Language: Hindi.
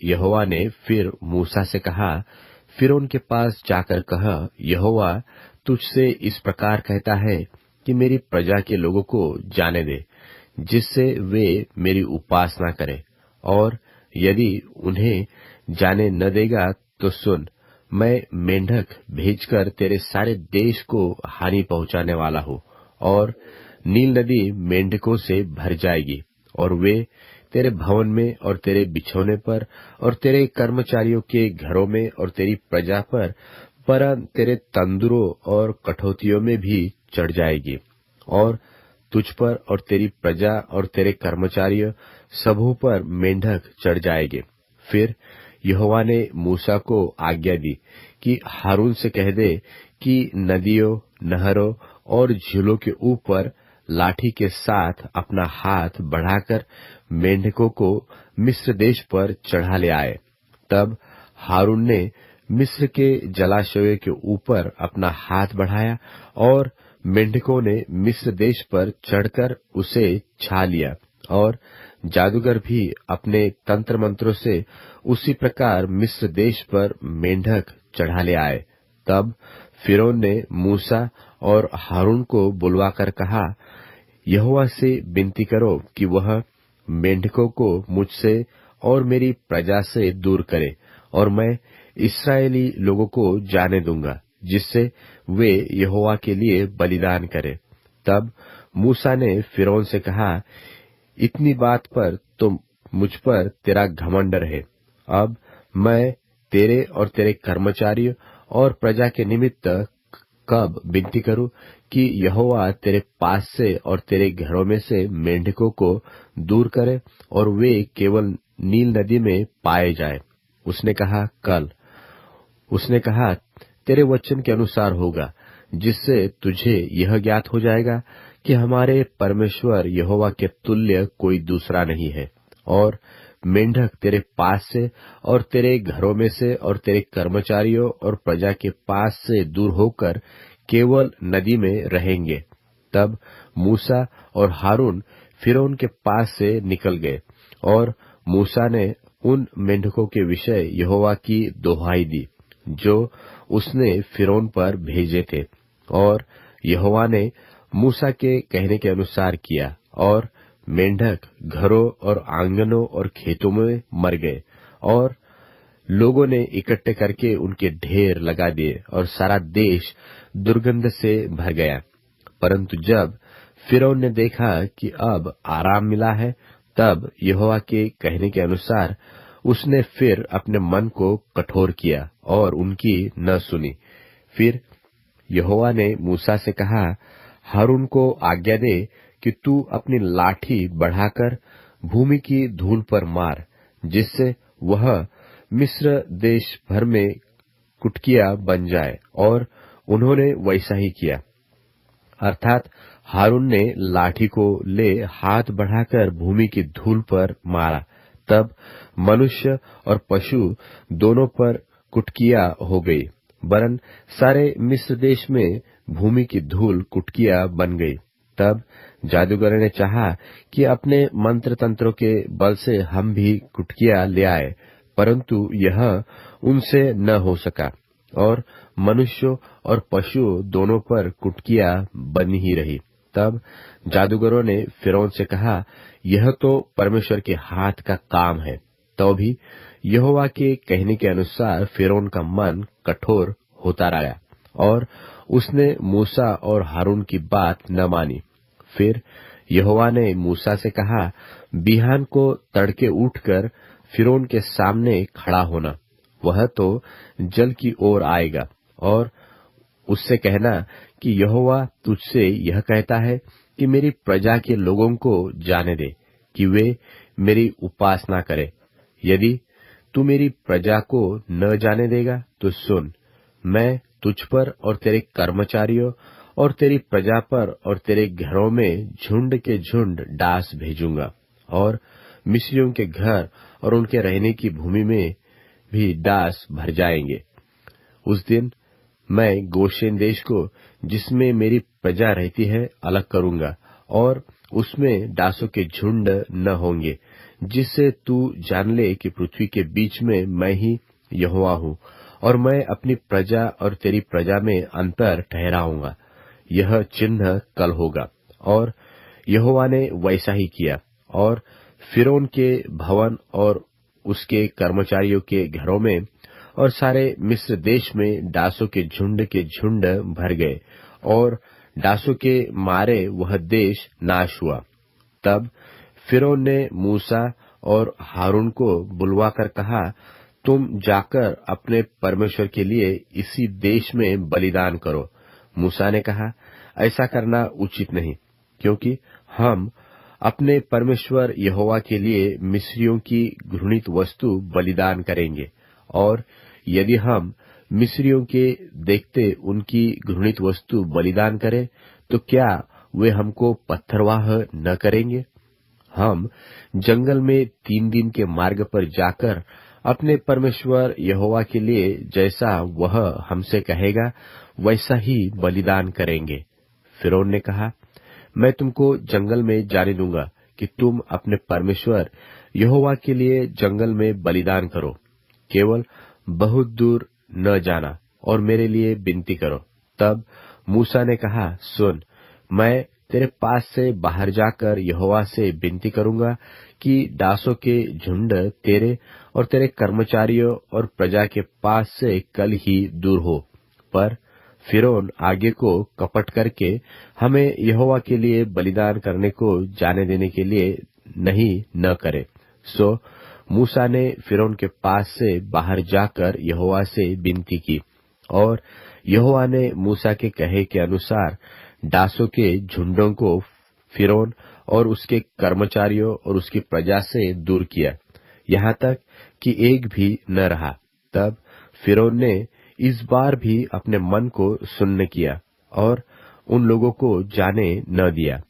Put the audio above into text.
यहोवा ने फिर मूसा से कहा, फिरौन के पास जाकर कह, यहोवा तुझसे इस प्रकार कहता है कि मेरी प्रजा के लोगों को जाने दे, जिससे वे मेरी उपासना करें। और यदि उन्हें जाने न देगा तो सुन, मैं मेंढक भेजकर तेरे सारे देश को हानि पहुंचाने वाला हूँ, और नील नदी मेंढकों से भर जाएगी, और वे तेरे भवन में और तेरे बिछौने पर और तेरे कर्मचारियों के घरों में और तेरी प्रजा पर वरन तेरे तंदुरों और कठौतियों में भी चढ़ जाएगी, और तुझ पर और तेरी प्रजा और तेरे कर्मचारी सबों पर मेंढक चढ़ जाएंगे। फिर यहोवा ने मूसा को आज्ञा दी कि हारून से कह दे कि नदियों, नहरों और झीलों के ऊपर लाठी के साथ अपना हाथ बढ़ाकर मेंढकों को मिस्र देश पर चढ़ा ले आए। तब हारून ने मिस्र के जलाशयों के ऊपर अपना हाथ बढ़ाया, और मेंढकों ने मिस्र देश पर चढ़कर उसे छा लिया, और जादूगर भी अपने तंत्र मंत्रों से उसी प्रकार मिस्र देश पर मेंढक चढ़ा ले आए। तब फिरौन ने मूसा और हारून को बुलवाकर कहा, यहोवा से विनती करो कि वह मेंढकों को मुझसे और मेरी प्रजा से दूर करे, और मैं इस्राएली लोगों को जाने दूंगा, जिससे वे यहोवा के लिए बलिदान करें। तब मूसा ने फिरौन से कहा, इतनी बात पर तो मुझ पर तेरा घमंड रहे। अब मैं तेरे और तेरे कर्मचारियों और प्रजा के निमित्त कब विनती करूं कि यहोवा तेरे पास से और तेरे घरों में से मेंढकों को दूर करे, और वे केवल नील नदी में पाए जाए। उसने कहा, कल। उसने कहा, तेरे वचन के अनुसार होगा, जिससे तुझे यह ज्ञात हो जाएगा कि हमारे परमेश्वर यहोवा के तुल्य कोई दूसरा नहीं है। और मेंढक तेरे पास से और तेरे घरों में से और तेरे कर्मचारियों और प्रजा के पास से दूर होकर केवल नदी में रहेंगे। तब मूसा और हारून फिरौन के पास से निकल गए, और मूसा ने उन मेंढकों के विषय यहोवा की दोहाई दी जो उसने फिरौन पर भेजे थे। और यहोवा ने मूसा के कहने के अनुसार किया, और मेंढक घरों और आंगनों और खेतों में मर गए, और लोगों ने इकट्ठे करके उनके ढेर लगा दिए, और सारा देश दुर्गंध से भर गया। परंतु जब फिरौन ने देखा कि अब आराम मिला है, तब यहोवा के कहने के अनुसार उसने फिर अपने मन को कठोर किया और उनकी न सुनी। फिर यहोवा ने मूसा से कहा, हारून को आज्ञा दे कि तू अपनी लाठी बढ़ाकर भूमि की धूल पर मार, जिससे वह मिस्र देश भर में कुटकिया बन जाए। और उन्होंने वैसा ही किया। अर्थात हारून ने लाठी को ले हाथ बढ़ाकर भूमि की धूल पर मारा, तब मनुष्य और पशु दोनों पर कुटकिया हो गई, वरन सारे मिस्र देश में भूमि की धूल कुटकिया बन गई। तब जादूगर ने चाहा कि अपने मंत्र तंत्रों के बल से हम भी कुटकिया ले आए, परंतु यह उनसे न हो सका, और मनुष्यों और पशु दोनों पर कुटकिया बनी ही रही। तब जादूगरों ने फिरौन से कहा, यह तो परमेश्वर के हाथ का काम है। तो भी यहोवा के कहने के अनुसार फिरौन का मन कठोर होता रहा, और उसने मूसा और हारून की बात न मानी। फिर यहोवा ने मूसा से कहा, बिहान को तड़के उठकर फिरौन के सामने खड़ा होना, वह तो जल की ओर आएगा, और उससे कहना कि यहोवा तुझसे यह कहता है कि मेरी प्रजा के लोगों को जाने दे कि वे मेरी उपासना करें। यदि तू मेरी प्रजा को न जाने देगा तो सुन, मैं तुझ पर और तेरे कर्मचारियों और तेरी प्रजा पर और तेरे घरों में झुंड के झुंड डास भेजूंगा, और मिस्रियों के घर और उनके रहने की भूमि में भी डास भर जाएंगे। उस दिन मैं गोशेन देश को, जिसमें मेरी प्रजा रहती है, अलग करूंगा, और उसमें डासों के झुंड न होंगे, जिससे तू जान ले कि पृथ्वी के बीच में मैं ही यहोवा हूँ, और मैं अपनी प्रजा और तेरी प्रजा में अंतर ठहराऊंगा। यह चिन्ह कल होगा। और यहोवा ने वैसा ही किया, और फिरौन के भवन और उसके कर्मचारियों के घरों में और सारे मिस्र देश में डासों के झुंड भर गए, और डासों के मारे वह देश नाश हुआ। तब फिरौन ने मूसा और हारून को बुलवाकर कहा, तुम जाकर अपने परमेश्वर के लिए इसी देश में बलिदान करो। मूसा ने कहा, ऐसा करना उचित नहीं, क्योंकि हम अपने परमेश्वर यहोवा के लिए मिस्रियों की घृणित वस्तु बलिदान करेंगे, और यदि हम मिस्रियों के देखते उनकी घृणित वस्तु बलिदान करें, तो क्या वे हमको पत्थरवाह न करेंगे? हम जंगल में 3 दिन के मार्ग पर जाकर अपने परमेश्वर यहोवा के लिए जैसा वह हमसे कहेगा वैसा ही बलिदान करेंगे। फिरौन ने कहा, मैं तुमको जंगल में जाने दूंगा कि तुम अपने परमेश्वर यहोवा के लिए जंगल में बलिदान करो। केवल बहुत दूर न जाना और मेरे लिए विनती करो। तब मूसा ने कहा, सुन, मैं तेरे पास से बाहर जाकर यहोवा से विनती करूंगा कि डासों के झुंड तेरे और तेरे कर्मचारियों और प्रजा के पास से कल ही दूर हो। पर फिरौन आगे को कपट करके हमें यहोवा के लिए बलिदान करने को जाने देने के लिए नहीं न करे। सो मूसा ने फिरौन के पास से बाहर जाकर यहोवा से विनती की, और यहोवा ने मूसा के कहे के अनुसार डासों के झुंडों को फिरौन और उसके कर्मचारियों और उसकी प्रजा से दूर किया, यहाँ तक कि एक भी न रहा। तब फिरौन ने इस बार भी अपने मन को सुन्न किया और उन लोगों को जाने न दिया।